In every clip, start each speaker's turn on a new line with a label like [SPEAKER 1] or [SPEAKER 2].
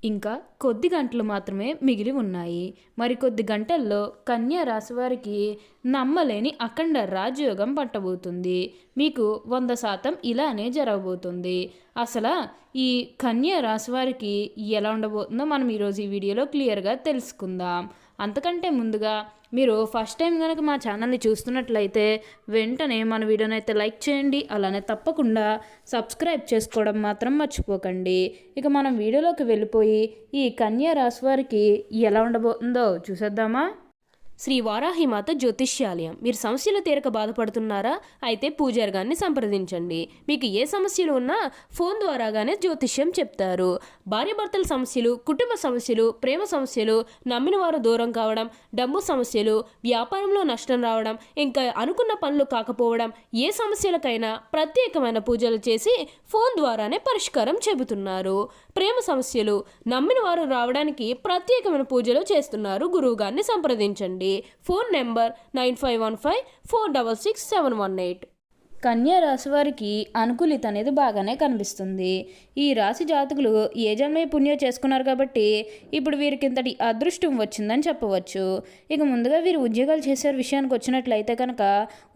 [SPEAKER 1] ఇంకా కొద్ది గంటలు మాత్రమే మిగిలి ఉన్నాయి. మరికొద్ది గంటల్లో కన్యా రాశి వారికి నమ్మలేని అఖండ రాజయోగం పట్టబోతుంది. మీకు 100% ఇలానే జరగబోతుంది. అసలు ఈ కన్యా రాశి వారికి ఎలా ఉండబోతుందో మనం ఈరోజు ఈ వీడియోలో క్లియర్గా తెలుసుకుందాం. అంతకంటే ముందుగా మీరు ఫస్ట్ టైం కనుక మా ఛానల్ని చూస్తున్నట్లయితే వెంటనే మన వీడియోని అయితే లైక్ చేయండి. అలానే తప్పకుండా సబ్స్క్రైబ్ చేసుకోవడం మాత్రం మర్చిపోకండి. ఇక మనం వీడియోలోకి వెళ్ళిపోయి ఈ కన్యా రాశి వారికి ఎలా ఉండబోతుందో చూసేద్దామా.
[SPEAKER 2] శ్రీ వారాహిమాత జ్యోతిష్యాలయం. మీరు సమస్యలు తీరక బాధపడుతున్నారా? అయితే పూజారి గారిని సంప్రదించండి. మీకు ఏ సమస్యలు ఉన్నా ఫోన్ ద్వారాగానే జ్యోతిష్యం చెప్తారు. భార్యాభర్తల సమస్యలు, కుటుంబ సమస్యలు, ప్రేమ సమస్యలు, నమ్మిన వారు దూరం కావడం, డబ్బు సమస్యలు, వ్యాపారంలో నష్టం రావడం, ఇంకా అనుకున్న పనులు కాకపోవడం, ఏ సమస్యలకైనా ప్రత్యేకమైన పూజలు చేసి ఫోన్ ద్వారానే పరిష్కారం చెబుతున్నారు. ప్రేమ సమస్యలు, నమ్మిన వారు రావడానికి ప్రత్యేకమైన పూజలు చేస్తున్నారు. గురువు గారిని సంప్రదించండి. Phone number 9515466718.
[SPEAKER 1] కన్యా రాశి వారికి అనుకూలిత అనేది బాగానే కనిపిస్తుంది. ఈ రాశి జాతకులు ఏ జన్మే పుణ్యం చేసుకున్నారు కాబట్టి ఇప్పుడు వీరికి ఇంతటి అదృష్టం వచ్చిందని చెప్పవచ్చు. ఇక ముందుగా వీరు ఉద్యోగాలు చేసే విషయానికి వచ్చినట్లయితే కనుక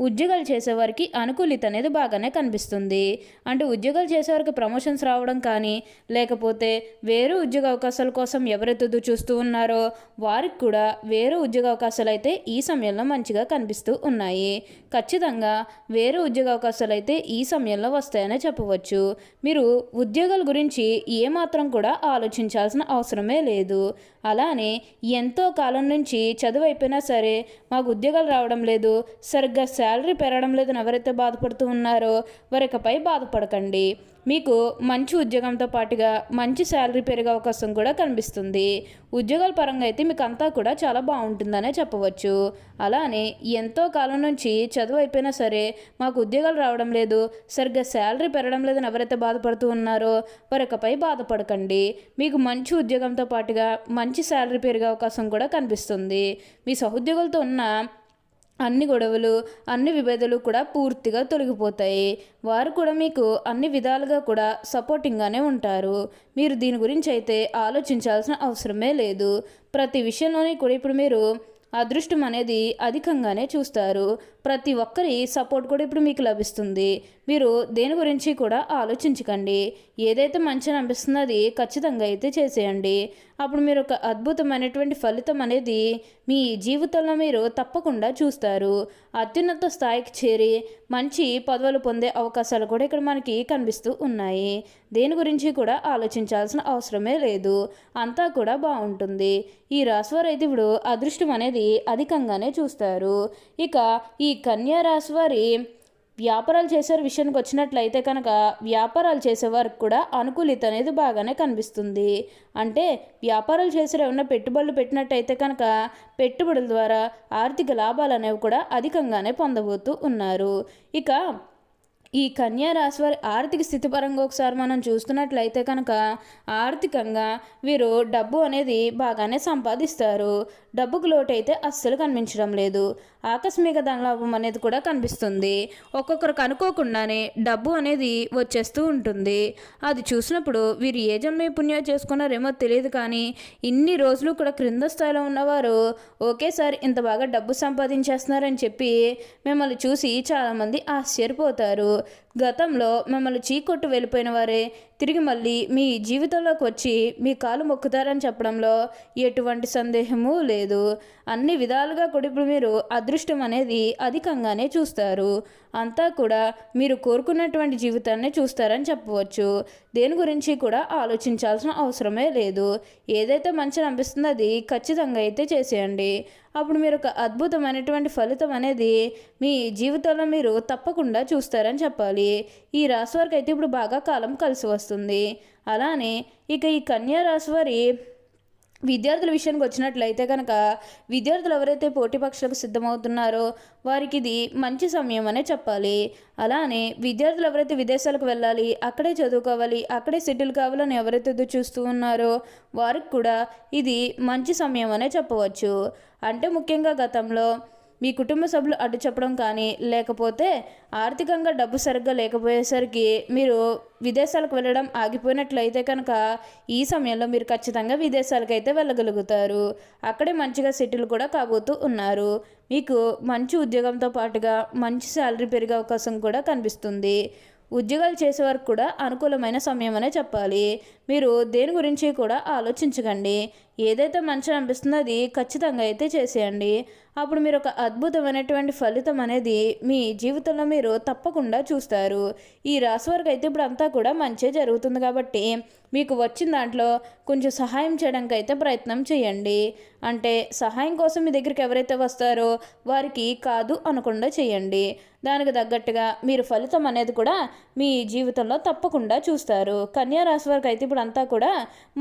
[SPEAKER 1] ఉద్యోగాలు చేసేవారికి అనుకూలిత అనేది బాగానే కనిపిస్తుంది. అంటే ఉద్యోగాలు చేసేవారికి ప్రమోషన్స్ రావడం కానీ, లేకపోతే వేరే ఉద్యోగ అవకాశాల కోసం ఎవరెత్తుదు చూస్తూ ఉన్నారో వారికి కూడా వేరే ఉద్యోగ అవకాశాలు అయితే ఈ సమయంలో మంచిగా కనిపిస్తూ ఉన్నాయి. ఖచ్చితంగా వేరే ఉద్యోగ అవకాశాలు అయితే ఈ సమయంలో వస్తాయనే చెప్పవచ్చు. మీరు ఉద్యోగాల గురించి ఏమాత్రం కూడా ఆలోచించాల్సిన అవసరమే లేదు. అలానే ఎంతో కాలం నుంచి చదువు అయిపోయినా సరే మాకు ఉద్యోగాలు రావడం లేదు, సరిగ్గా శాలరీ పెరగడం లేదని ఎవరైతే బాధపడుతూ ఉన్నారో వారికపై బాధపడకండి. మీకు మంచి ఉద్యోగంతో పాటుగా మంచి శాలరీ పెరిగే అవకాశం కూడా కనిపిస్తుంది. ఉద్యోగాల పరంగా అయితే మీకు అంతా కూడా చాలా బాగుంటుందనే చెప్పవచ్చు. అలానే ఎంతో కాలం నుంచి చదువు అయిపోయినా సరే మాకు ఉద్యోగాలు రావడం లేదు, సరిగ్గా శాలరీ పెరగడం లేదని ఎవరైతే బాధపడుతూ ఉన్నారో వారికపై బాధపడకండి. మీకు మంచి ఉద్యోగంతో పాటుగా మంచి శాలరీ పెరిగే అవకాశం కూడా కనిపిస్తుంది. మీ సహోద్యోగులతో ఉన్న అన్ని గొడవలు, అన్ని విభేదాలు కూడా పూర్తిగా తొలగిపోతాయి. వారు కూడా మీకు అన్ని విధాలుగా కూడా సపోర్టింగ్గానే ఉంటారు. మీరు దీని గురించి అయితే ఆలోచించాల్సిన అవసరమే లేదు. ప్రతి విషయంలోనే కూడా ఇప్పుడు మీరు అదృష్టం అనేది అధికంగానే చూస్తారు. ప్రతి ఒక్కరి సపోర్ట్ కూడా ఇప్పుడు మీకు లభిస్తుంది. మీరు దేని గురించి కూడా ఆలోచించకండి. ఏదైతే మంచిగా అనిపిస్తుందో అది ఖచ్చితంగా అయితే చేసేయండి. అప్పుడు మీరు ఒక అద్భుతమైనటువంటి ఫలితం అనేది మీ జీవితంలో మీరు తప్పకుండా చూస్తారు. అత్యున్నత స్థాయికి చేరి మంచి పదవులు పొందే అవకాశాలు కూడా ఇక్కడ మనకి కనిపిస్తూ ఉన్నాయి. దేని గురించి కూడా ఆలోచించాల్సిన అవసరమే లేదు. అంతా కూడా బాగుంటుంది. ఈ రాశివారు అయితే ఇప్పుడు అదృష్టం అనేది అధికంగానే చూస్తారు. ఇక ఈ కన్యా రాశి వారి వ్యాపారాలు చేసే విషయానికి వచ్చినట్లయితే కనుక వ్యాపారాలు చేసేవారికి కూడా అనుకూలిత అనేది బాగానే కనిపిస్తుంది. అంటే వ్యాపారాలు చేసే ఉన్న పెట్టుబడులు పెట్టినట్టయితే కనుక పెట్టుబడుల ద్వారా ఆర్థిక లాభాలు అనేవి కూడా అధికంగానే పొందబోతూ ఉన్నారు. ఇక ఈ కన్యా రాశి వారి ఆర్థిక స్థితి పరంగా ఒకసారి మనం చూస్తున్నట్లయితే కనుక ఆర్థికంగా వీరు డబ్బు అనేది బాగానే సంపాదిస్తారు. డబ్బుకు లోటు అయితే అస్సలు కనిపించడం లేదు. ఆకస్మిక ధనలాభం అనేది కూడా కనిపిస్తుంది. ఒక్కొక్కరికి అనుకోకుండానే డబ్బు అనేది వచ్చేస్తూ ఉంటుంది. అది చూసినప్పుడు వీరు ఏ జన్మే పుణ్యం చేసుకున్నారేమో తెలియదు, కానీ ఇన్ని రోజులు కూడా క్రింద స్థాయిలో ఉన్నవారు ఒకేసారి ఇంత బాగా డబ్బు సంపాదించేస్తున్నారని చెప్పి మిమ్మల్ని చూసి చాలామంది ఆశ్చర్యపోతారు. గతంలో మిమ్మల్ని చీకొట్టు వెళ్ళిపోయిన వారే తిరిగి మళ్ళీ మీ జీవితంలోకి వచ్చి మీ కాలు మొక్కుతారని చెప్పడంలో ఎటువంటి సందేహము లేదు. అన్ని విధాలుగా కూడా ఇప్పుడు మీరు అదృష్టం అనేది అధికంగానే చూస్తారు. అంతా కూడా మీరు కోరుకున్నటువంటి జీవితాన్ని చూస్తారని చెప్పవచ్చు. దేని గురించి కూడా ఆలోచించాల్సిన అవసరమే లేదు. ఏదైతే మంచిగా అనిపిస్తుందో అది ఖచ్చితంగా అయితే చేసేయండి. అప్పుడు మీరు ఒక అద్భుతమైనటువంటి ఫలితం అనేది మీ జీవితంలో మీరు తప్పకుండా చూస్తారని చెప్పాలి. ఈ రాశి వారికి అయితే ఇప్పుడు బాగా కాలం కలిసి వస్తుంది. అలానే ఇక ఈ కన్యా రాశి వారి విద్యార్థుల విషయానికి వచ్చినట్లయితే కనుక విద్యార్థులు ఎవరైతే పోటీ పరీక్షలకు సిద్ధమవుతున్నారో వారికి ఇది మంచి సమయం అనే చెప్పాలి. అలానే విద్యార్థులు ఎవరైతే విదేశాలకు వెళ్ళాలి, అక్కడే చదువుకోవాలి, అక్కడే సెటిల్ కావాలని ఎవరైతే ఎదురు చూస్తూ ఉన్నారో వారికి కూడా ఇది మంచి సమయం అనే చెప్పవచ్చు. అంటే ముఖ్యంగా గతంలో మీ కుటుంబ సభ్యులు అడ్డు చెప్పడం కానీ లేకపోతే ఆర్థికంగా డబ్బు సరిగ్గా లేకపోయేసరికి మీరు విదేశాలకు వెళ్ళడం ఆగిపోయినట్లయితే కనుక ఈ సమయంలో మీరు ఖచ్చితంగా విదేశాలకు అయితే వెళ్ళగలుగుతారు. అక్కడే మంచిగా సెటిల్ కూడా కాబోతూ ఉన్నారు. మీకు మంచి ఉద్యోగంతో పాటుగా మంచి శాలరీ పెరిగే అవకాశం కూడా కనిపిస్తుంది. ఉద్యోగాలు చేసేవారికి కూడా అనుకూలమైన సమయం అనే చెప్పాలి. మీరు దేని గురించి కూడా ఆలోచించకండి. ఏదైతే మంచిగా అనిపిస్తుందో అది ఖచ్చితంగా అయితే చేసేయండి. అప్పుడు మీరు ఒక అద్భుతమైనటువంటి ఫలితం అనేది మీ జీవితంలో మీరు తప్పకుండా చూస్తారు. ఈ రాశి వారికి అయితే ఇప్పుడు అంతా కూడా మంచి జరుగుతుంది కాబట్టి మీకు వచ్చిన దాంట్లో కొంచెం సహాయం చేయడానికి అయితే ప్రయత్నం చేయండి. అంటే సహాయం కోసం మీ దగ్గరికి ఎవరైతే వస్తారో వారికి కాదు అనకుండా చేయండి. దానికి తగ్గట్టుగా మీరు ఫలితం అనేది కూడా మీ జీవితంలో తప్పకుండా చూస్తారు. కన్యా రాశి వారికి అయితే ఇప్పుడు అంతా కూడా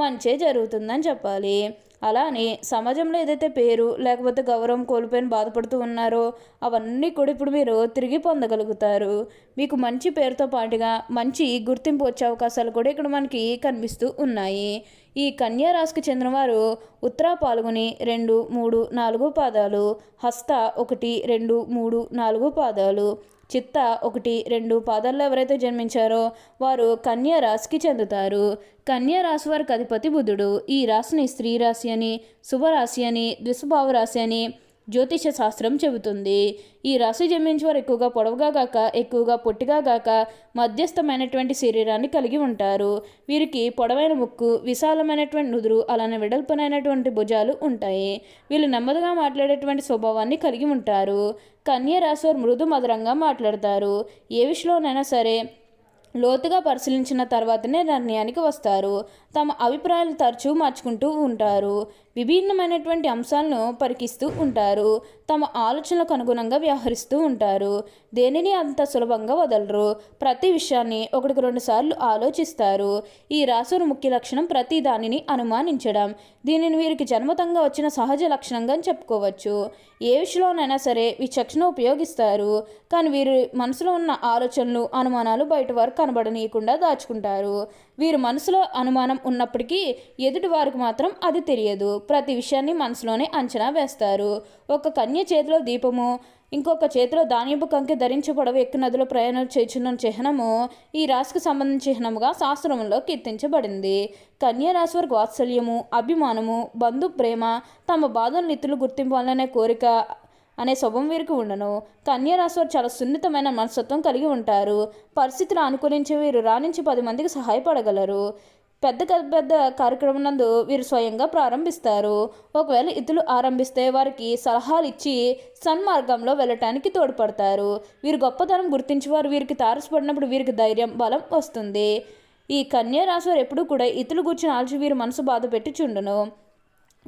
[SPEAKER 1] మంచే జరుగుతుందని చెప్పాలి. అలానే సమాజంలో ఏదైతే పేరు లేకపోతే గౌరవం కోల్పోయిన బాధపడుతూ ఉన్నారో అవన్నీ కూడా ఇప్పుడు మీరు తిరిగి పొందగలుగుతారు. మీకు మంచి పేరుతో పాటుగా మంచి గుర్తింపు వచ్చే అవకాశాలు కూడా ఇక్కడ మనకి కనిపిస్తూ ఉన్నాయి. ఈ కన్యా రాశికి చెందిన వారు ఉత్తరా పాల్గొని 2, 3, 4 పాదాలు, హస్త 1, 2, 3, 4 పాదాలు, చిత్త 1, 2 పాదాల్లో ఎవరైతే జన్మించారో వారు కన్యా రాశికి చెందుతారు. కన్యా రాశి వారికి అధిపతి బుధుడు. ఈ రాశిని స్త్రీ రాశి అని, శుభరాశి అని, ద్విస్వభావ రాశి అని జ్యోతిష శాస్త్రం చెబుతుంది. ఈ రాశి జన్మించేవారు ఎక్కువగా పొడవుగా గాక ఎక్కువగా పొట్టిగా గాక మధ్యస్థమైనటువంటి శరీరాన్ని కలిగి ఉంటారు. వీరికి పొడవైన ముక్కు, విశాలమైనటువంటి నుదురు, అలానే వెడల్పునైనటువంటి భుజాలు ఉంటాయి. వీళ్ళు నెమ్మదిగా మాట్లాడేటువంటి స్వభావాన్ని కలిగి ఉంటారు. కన్యా రాశి వారు మృదు మధురంగా మాట్లాడతారు. ఏ విషయంలోనైనా సరే లోతుగా పరిశీలించిన తర్వాతనే నిర్ణయానికి వస్తారు. తమ అభిప్రాయాలు తరచూ మార్చుకుంటూ ఉంటారు. విభిన్నమైనటువంటి అంశాలను పరికిస్తూ ఉంటారు. తమ ఆలోచనలకు అనుగుణంగా వ్యవహరిస్తూ ఉంటారు. దేనిని అంత సులభంగా వదలరు. ప్రతి విషయాన్ని 1-2 సార్లు ఆలోచిస్తారు. ఈ రాశి ముఖ్య లక్షణం ప్రతి దానిని అనుమానించడం. దీనిని వీరికి జన్మతంగా వచ్చిన సహజ లక్షణంగా చెప్పుకోవచ్చు. ఏ విషయంలోనైనా సరే విచక్షణ ఉపయోగిస్తారు. కానీ వీరి మనసులో ఉన్న ఆలోచనలు, అనుమానాలు బయట వారు కనబడనీయకుండా దాచుకుంటారు. వీరి మనసులో అనుమానం ఉన్నప్పటికీ ఎదుటి వారికి మాత్రం అది తెలియదు. ప్రతి విషయాన్ని మనసులోనే అంచనా వేస్తారు. ఒక కన్య చేతిలో దీపము, ఇంకొక చేతిలో ధాన్యపు కంకి ధరించి పొడవు ఎక్కి నదిలో ప్రయాణం చేస్తున్న చిహ్నము ఈ రాశికి సంబంధించిన చిహ్నముగా శాస్త్రంలో కీర్తించబడింది. కన్యా రాశి వారికి వాత్సల్యము, అభిమానము, బంధు ప్రేమ, తమ బాధలను ఇతరులు గుర్తింపాలనే కోరిక అనే స్వభావం వీరికి ఉండను. కన్యా రాశి వారు చాలా సున్నితమైన మనస్తత్వం కలిగి ఉంటారు. పరిస్థితులు అనుకూలించి వీరు రాణించి 10 మందికి సహాయపడగలరు. పెద్ద కార్యక్రమం నందు వీరు స్వయంగా ప్రారంభిస్తారు. ఒకవేళ ఇతరులు ఆరంభిస్తే వారికి సలహాలు ఇచ్చి సన్మార్గంలో వెళ్ళటానికి తోడ్పడతారు. వీరు గొప్పతనం గుర్తించి వారు వీరికి తారసపడినప్పుడు వీరికి ధైర్యం, బలం వస్తుంది. ఈ కన్యా రాశి వారు ఎప్పుడూ కూడా ఇతరులు కూర్చుని ఆల్చి వీరు మనసు బాధ పెట్టి చుండును.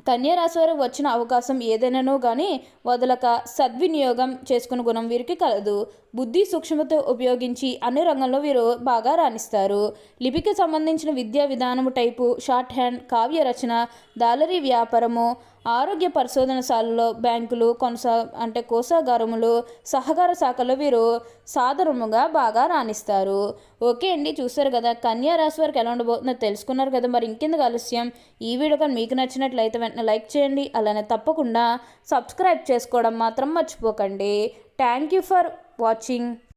[SPEAKER 1] కన్యా రాశి వారు వచ్చిన అవకాశం ఏదైనానో కానీ వదలక సద్వినియోగం చేసుకునే గుణం వీరికి కలదు. బుద్ధి సూక్ష్మత ఉపయోగించి అన్ని రంగంలో వీరు బాగా రాణిస్తారు. లిపికి సంబంధించిన విద్యా విధానము టైపు, షార్ట్ హ్యాండ్, కావ్య రచన, దాలరీ వ్యాపారము, ఆరోగ్య పరిశోధనశాలలో, బ్యాంకులు, కోశాగారములు, సహకార శాఖలో వీరు సాధారణంగా బాగా రాణిస్తారు. ఓకే అండి, చూస్తారు కదా కన్యా రాశి వారికి ఎలా ఉండబోతుందో తెలుసుకున్నారు కదా. మరి ఇంకెందుకు ఆలస్యం, ఈ వీడియో కానీ మీకు నచ్చినట్లయితే వెంటనే లైక్ చేయండి. అలానే తప్పకుండా సబ్స్క్రైబ్ చేసుకోవడం మాత్రం మర్చిపోకండి. Thank you for watching.